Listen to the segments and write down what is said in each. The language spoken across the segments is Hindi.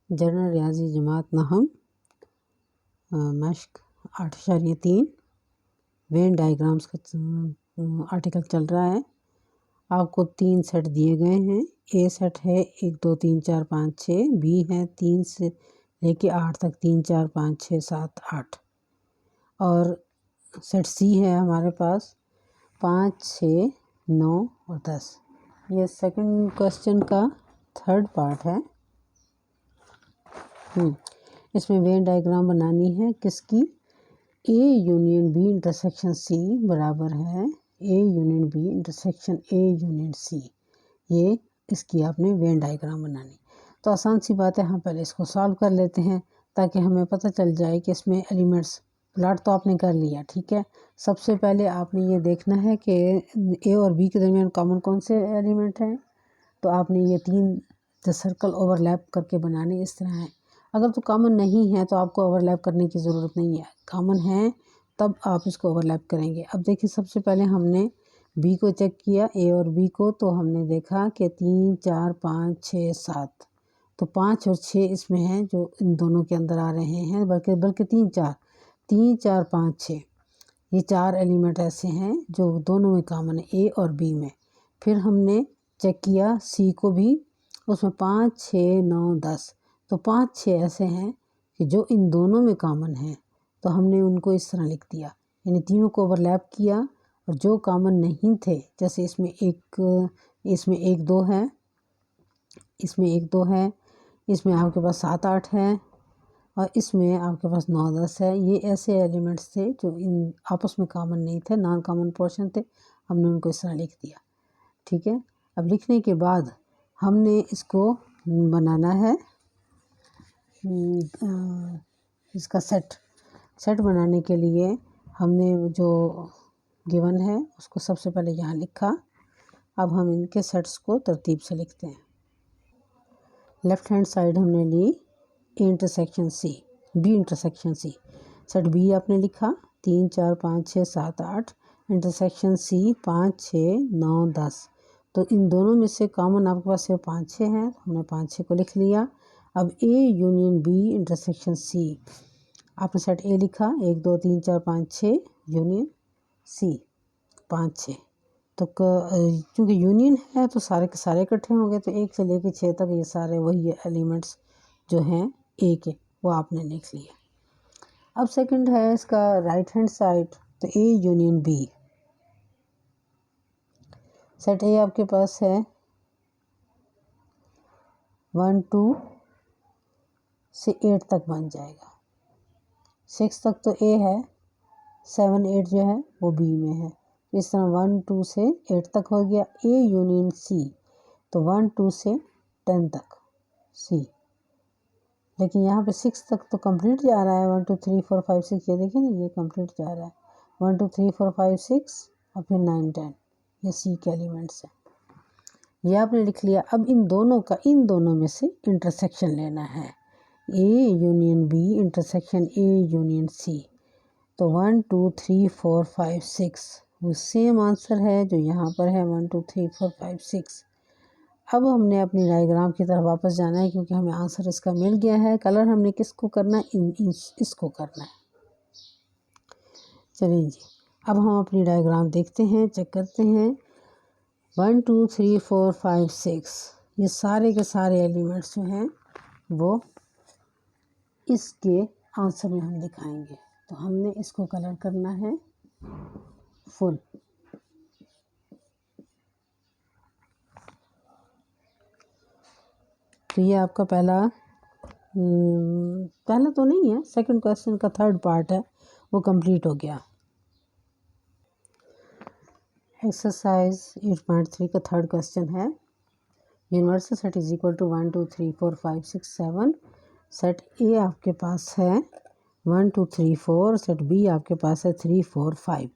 जनरल रियाजी जमात नहम मश्क 8.3 वेन डायग्राम्स का आर्टिकल चल रहा है। आपको 3 सेट दिए गए हैं। ए सेट है 1 2 3 4 5 6, बी है 3 से लेके 8 तक 3 4 5 6 7 8 और सेट सी है हमारे पास 5 6 9 और 10। ये सेकंड क्वेश्चन का थर्ड पार्ट है। इसमें वेन डायग्राम बनानी है किसकी, A union B intersection C बराबर है A union B intersection A union C. ये इसकी आपने वेन डायग्राम बनानी। तो आसान सी बात है, हम पहले इसको सॉल्व कर लेते हैं ताकि हमें पता चल जाए कि इसमें एलिमेंट्स प्लॉट तो आपने कर लिया, ठीक है। सबसे पहले आपने ये देखना है कि ए और बी के दरमियान कॉमन कौन से एलिमेंट हैं। तो आपने ये 3 जो सर्कल ओवरलैप करके बनाने इस तरह है। अगर तो कॉमन नहीं है तो आपको ओवरलैप करने की ज़रूरत नहीं है, कॉमन है तब आप इसको ओवरलैप करेंगे। अब देखिए सबसे पहले हमने बी को चेक किया, ए और बी को, तो हमने देखा कि 3 4 5 6 7, तो 5 और 6 इसमें हैं जो इन दोनों के अंदर आ रहे हैं, बल्कि 3 4 5 6 ये 4 एलिमेंट ऐसे हैं जो दोनों में कॉमन है, ए और बी में। फिर हमने चेक किया सी को भी, उसमें 5 6 9 10, तो 5 6 ऐसे हैं कि जो इन दोनों में कॉमन हैं, तो हमने उनको इस तरह लिख दिया, यानी तीनों को ओवरलैप किया। और जो कॉमन नहीं थे, जैसे इसमें 1 2 है, इसमें 1 2 है, इसमें आपके पास 7 8 है और इसमें आपके पास 9 10 है। ये ऐसे एलिमेंट्स थे जो इन आपस में कॉमन नहीं थे, नॉन कॉमन पोर्शन थे, हमने उनको इस तरह लिख दिया, ठीक है। अब लिखने के बाद हमने इसको बनाना है इसका सेट बनाने के लिए हमने जो गिवन है उसको सबसे पहले यहाँ लिखा। अब हम इनके सेट्स को तरतीब से लिखते हैं। लेफ़्ट हैंड साइड हमने ली A intersection C, B intersection C. Set B आपने लिखा 3 4 5 6 7 8, इंटरसेक्शन सी 5 6 9 10। तो इन दोनों में से कॉमन आपके पास सिर्फ 5 6 है, हमने 5 6 को लिख लिया। अब A union B intersection C, आपने सेट ए लिखा 1 2 3 4 5 6 यूनियन सी 5 6। तो क्योंकि यूनियन है तो सारे के सारे इकट्ठे होंगे, तो 1 से लेकर 6 तक ये सारे वही एलिमेंट्स जो हैं ए के, वो आपने लिख लिया। अब सेकंड है इसका राइट हैंड साइड, तो A union B. Set A आपके पास है 1 2 से 8 तक बन जाएगा, 6 तक तो ए है, 7 8 जो है वो बी में है। इस तरह 1 2 से 8 तक हो गया ए यूनियन सी, तो 1 2 से 10 तक सी। लेकिन यहाँ पे 6 तक तो कंप्लीट जा रहा है, 1 2 3 4 5 6, ये देखिए ना, ये कंप्लीट जा रहा है 1 2 3 4 5 6 और फिर 9 10, ये सी के एलिमेंट्स हैं, ये आपने लिख लिया। अब इन दोनों में से इंटरसेक्शन लेना है, A union B intersection A union C. तो 1 2 3 4 5 6 वो सेम आंसर है जो यहाँ पर है 1 2 3 4 5 6। अब हमने अपनी डायग्राम की तरफ वापस जाना है क्योंकि हमें आंसर इसका मिल गया है। कलर हमने किसको करना है, इसको करना है। चलिए जी, अब हम अपनी डायग्राम देखते हैं, चेक करते हैं। 1 2 3 4 5 6 ये सारे के सारे एलिमेंट्स जो हैं वो इसके आंसर में हम दिखाएंगे। तो हमने इसको कलर करना है फुल। तो ये आपका पहला तो नहीं है, सेकंड क्वेश्चन का थर्ड पार्ट है, वो कंप्लीट हो गया। एक्सरसाइज 8.3 का थर्ड क्वेश्चन है, universal set is equal to 1 2 3 4 5 6 7। Set A आपके पास है 1 2 3 4, सेट बी आपके पास है 3 4 5।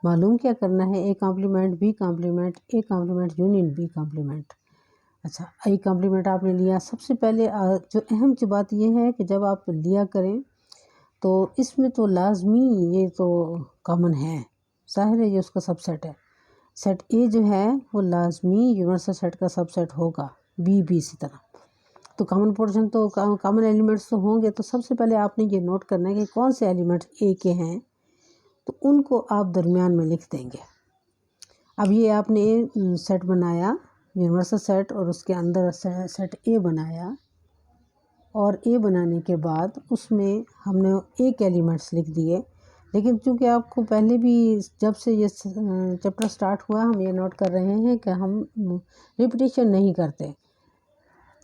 मालूम क्या करना है, A complement B complement A complement union B complement. अच्छा, ए कॉम्प्लीमेंट आपने लिया। सबसे पहले जो अहम जो बात यह है कि जब आप लिया करें तो इसमें तो लाजमी ये तो कॉमन है, जाहिर है ये उसका सबसेट है। सेट ए जो है वो लाजमी यूनिवर्सल सेट का सबसेट होगा, बी भी इसी तरह। तो कॉमन पोर्शन तो कॉमन एलिमेंट्स तो होंगे, तो सबसे पहले आपने ये नोट करना है कि कौन से एलिमेंट्स ए के हैं, तो उनको आप दरमियान में लिख देंगे। अब ये आपने सेट बनाया, यूनिवर्सल सेट, और उसके अंदर सेट ए बनाया, और ए बनाने के बाद उसमें हमने एक एलिमेंट्स लिख दिए। लेकिन चूँकि आपको पहले भी जब से ये चैप्टर स्टार्ट हुआ हम ये नोट कर रहे हैं कि हम रिपीटिशन नहीं करते।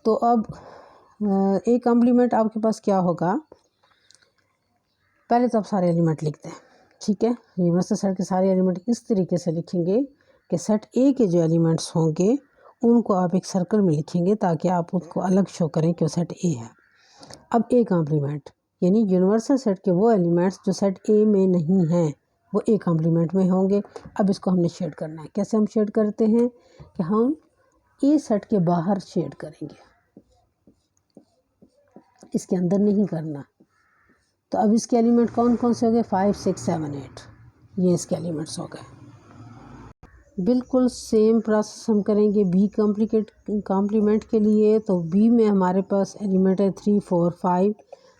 तो अब ए कॉम्प्लीमेंट आपके पास क्या होगा, पहले तो आप सारे एलिमेंट लिखते हैं, ठीक है। यूनिवर्सल सेट के सारे एलिमेंट इस तरीके से लिखेंगे कि सेट ए के जो एलिमेंट्स होंगे उनको आप एक सर्कल में लिखेंगे ताकि आप उसको अलग शो करें कि वो सेट ए है। अब ए कॉम्प्लीमेंट यानी यूनिवर्सल सेट के वो एलिमेंट्स जो सेट ए में नहीं हैं वो ए कॉम्प्लीमेंट में होंगे। अब इसको हमने शेड करना है। कैसे हम शेड करते हैं कि हम ए सेट के बाहर शेड करेंगे, इसके अंदर नहीं करना। तो अब इसके एलिमेंट कौन कौन से हो गए, 5 6 7 8, ये इसके एलिमेंट्स हो गए। बिल्कुल सेम प्रोसेस हम करेंगे बी कॉम्प्लीमेंट के लिए। तो बी में हमारे पास एलिमेंट है 3 4 5,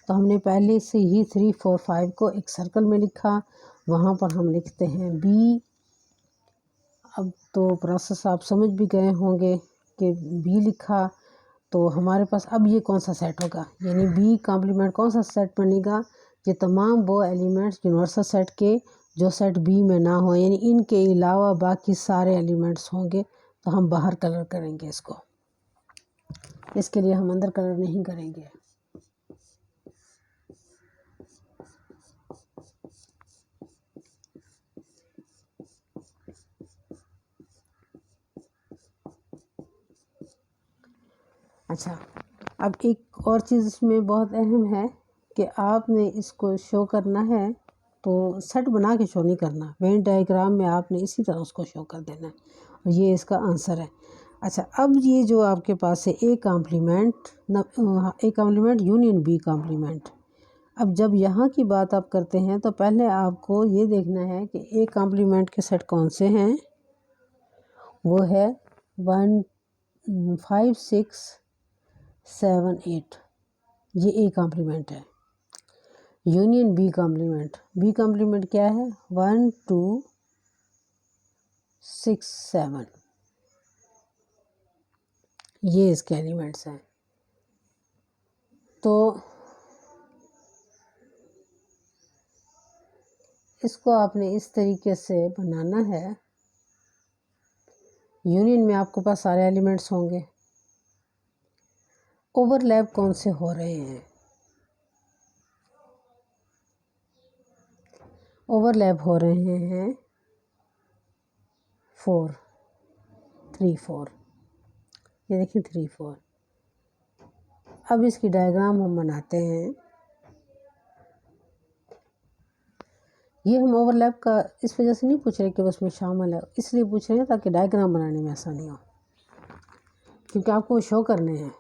तो हमने पहले से ही 3 4 5 को एक सर्कल में लिखा, वहाँ पर हम लिखते हैं बी। अब तो प्रोसेस आप समझ भी गए होंगे कि बी लिखा, तो हमारे पास अब ये कौन सा सेट होगा, यानी बी कॉम्प्लीमेंट कौन सा सेट बनेगा, ये तमाम वो एलिमेंट्स यूनिवर्सल सेट के जो सेट बी में ना हो, यानी इनके अलावा बाकी सारे एलिमेंट्स होंगे। तो हम बाहर कलर करेंगे इसको, इसके लिए हम अंदर कलर नहीं करेंगे। अच्छा, अब एक और चीज़ इसमें बहुत अहम है कि आपने इसको शो करना है तो सेट बना के शो नहीं करना, वेन डायग्राम में आपने इसी तरह उसको शो कर देना है, और ये इसका आंसर है। अच्छा, अब ये जो आपके पास है A complement union B complement. अब जब यहाँ की बात आप करते हैं तो पहले आपको ये देखना है कि ए कॉम्प्लीमेंट के सेट कौन से हैं। वो है 1 5 6 7 8, ये ए कॉम्प्लीमेंट है। यूनियन बी कॉम्प्लीमेंट क्या है, 1 2 6 7, ये इसके एलिमेंट्स हैं। तो इसको आपने इस तरीके से बनाना है। यूनियन में आपके पास सारे एलिमेंट्स होंगे। ओवरलैप कौन से हो रहे हैं, ओवरलैप हो रहे हैं 4 3 4, ये देखिए 3 4। अब इसकी डायग्राम हम बनाते हैं। ये हम ओवरलैप का इस वजह से नहीं पूछ रहे कि उसमें शामिल है, इसलिए पूछ रहे हैं ताकि डायग्राम बनाने में आसानी हो, क्योंकि आपको शो करने हैं।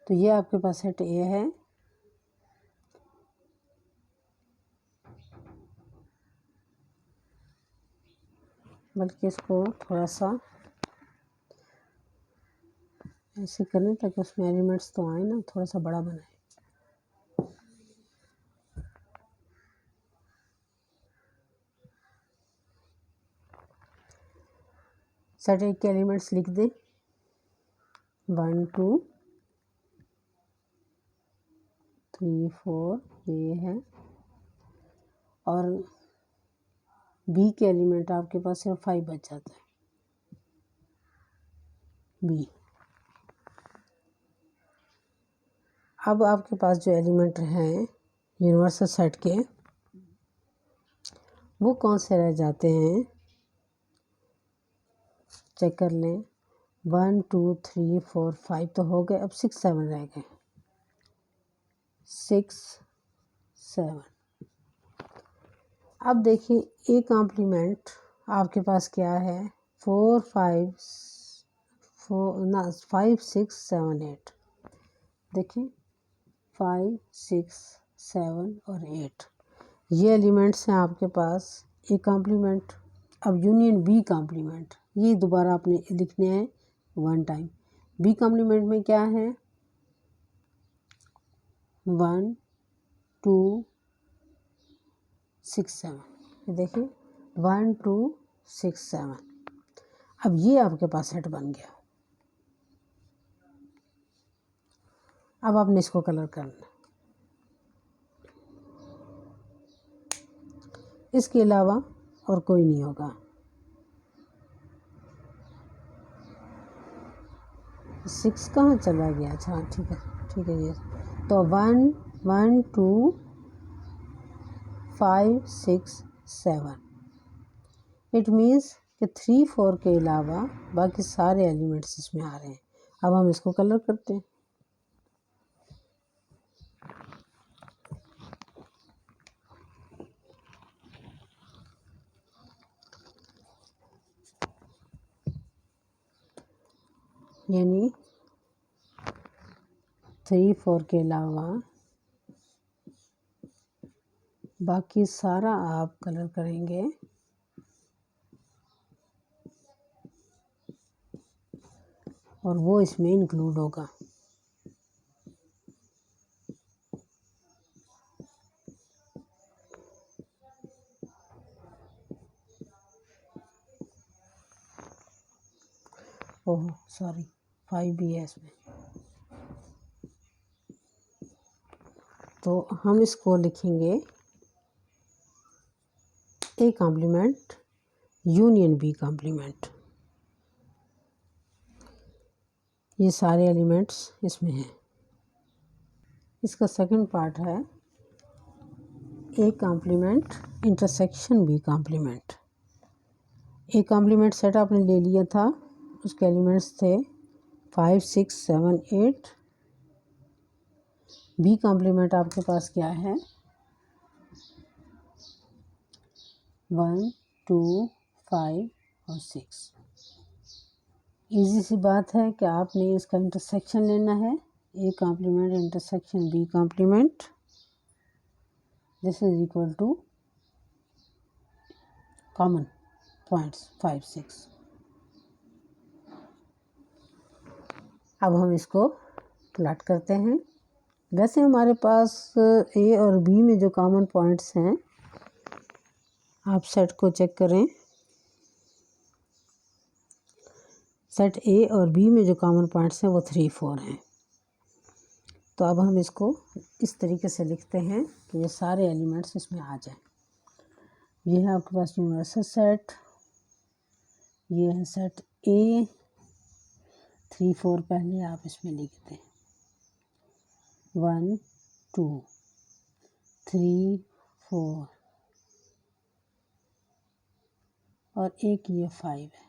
तो ये आपके पास सेट ए है, बल्कि इसको थोड़ा सा ऐसे करें ताकि उसमें एलिमेंट्स तो आए ना, थोड़ा सा बड़ा बनाए। सेट ए के एलिमेंट्स लिख दें, 1 2 3 4, ये है। और बी के एलिमेंट आपके पास सिर्फ 5 बच जाता है, बी। अब आपके पास जो एलिमेंट हैं यूनिवर्सल सेट के, वो कौन से रह जाते हैं, चेक कर लें। 1 2 3 4 5 तो हो गए, अब 6 7 रह गए, 6 7। अब देखिए ए कॉम्प्लीमेंट आपके पास क्या है, 4 5 4 ना 5 6 7 8, देखिए 5 6 7 और 8। ये एलिमेंट्स हैं आपके पास ए कॉम्प्लीमेंट। अब यूनियन बी कॉम्प्लीमेंट, ये दोबारा आपने लिखने हैं वन टाइम। बी कॉम्प्लीमेंट में क्या है, 1 2 6 7, ये देखिए 1 2 6 7। अब ये आपके पास सेट बन गया। अब आपने इसको कलर करना। इसके अलावा और कोई नहीं होगा। 6 कहाँ चला गया? अच्छा ठीक है ये तो 1 1 2 5 6 7। इट मीन्स कि 3 4 के अलावा बाकी सारे एलिमेंट्स इसमें आ रहे हैं। अब हम इसको कलर करते हैं। यानी 3 4 के अलावा बाकी सारा आप कलर करेंगे। और वो इसमें इंक्लूड होगा। ओह सॉरी 5 भी है इसमें। तो हम इसको लिखेंगे A complement union B complement. ये सारे एलिमेंट्स इसमें हैं। इसका सेकंड पार्ट है A complement intersection B complement. A complement set आपने ले लिया था, उसके एलिमेंट्स थे 5 6 7 8। बी कॉम्प्लीमेंट आपके पास क्या है, 1 2 5 और 6। इजी सी बात है कि आपने इसका इंटरसेक्शन लेना है। A complement intersection B complement, this is equal to common points 5 6। अब हम इसको प्लॉट करते हैं। वैसे हमारे पास ए और बी में जो कॉमन पॉइंट्स हैं, आप सेट को चेक करें। सेट ए और बी में जो कॉमन पॉइंट्स हैं वो 3 4 हैं। तो अब हम इसको इस तरीके से लिखते हैं कि ये सारे एलिमेंट्स इसमें आ जाएं। ये है आपके पास यूनिवर्सल सेट, ये है सेट ए। 3 4 पहले आप इसमें लिख दें, 1 2 3 4 और एक ये 5 है।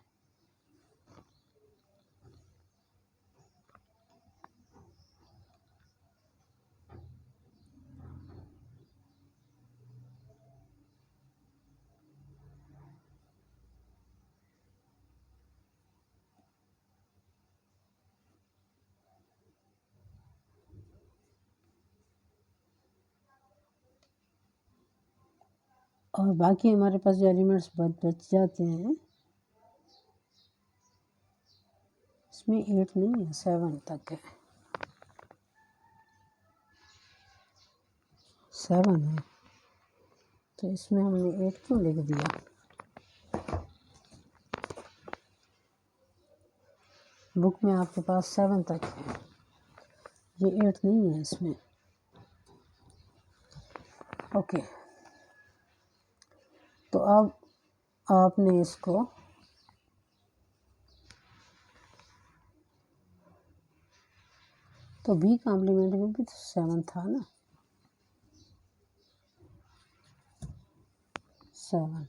और बाकी हमारे पास जो एलिमेंट्स बच जाते हैं, इसमें 8 नहीं है, 7 तक है। 7 है, तो इसमें हमने 8 क्यों लिख दिया? बुक में आपके पास 7 तक है, ये 8 नहीं है इसमें। ओके, तो अब आपने इसको तो बी कॉम्प्लीमेंट में भी तो 7 था ना, 7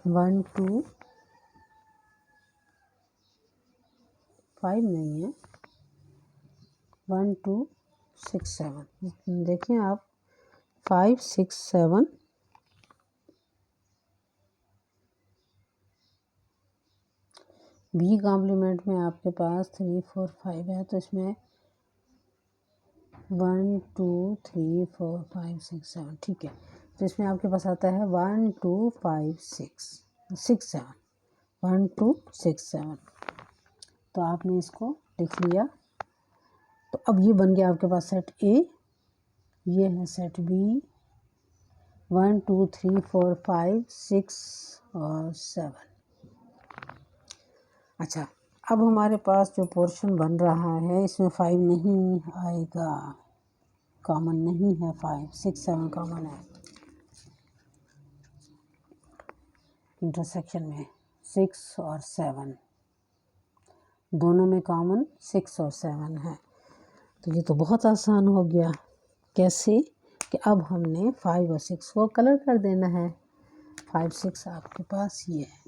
1 2 5 नहीं है, 1 2 6 7। देखिए आप 5 6 7 बी कॉम्प्लीमेंट में आपके पास 3 4 5 है, तो इसमें 1 2 3 4 5 6 7, ठीक है। तो इसमें आपके पास आता है 1 2 5 6 6 7, 1 2 6 7। तो आपने इसको लिख लिया। तो अब ये बन गया आपके पास सेट ए, ये है सेट बी, 1 2 3 4 5 6 और 7। अच्छा, अब हमारे पास जो पोर्शन बन रहा है इसमें 5 नहीं आएगा, कॉमन नहीं है 5, 6 7 कॉमन है इंटरसेक्शन में। 6 और 7 दोनों में कॉमन 6 और 7 है। तो ये तो बहुत आसान हो गया। कैसे कि अब हमने 5 और 6 को कलर कर देना है। 5 6 आपके पास ये है।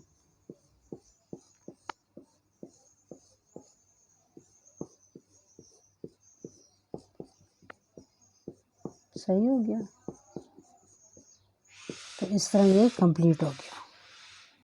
सही हो गया। तो इस तरह ये कंप्लीट हो गया।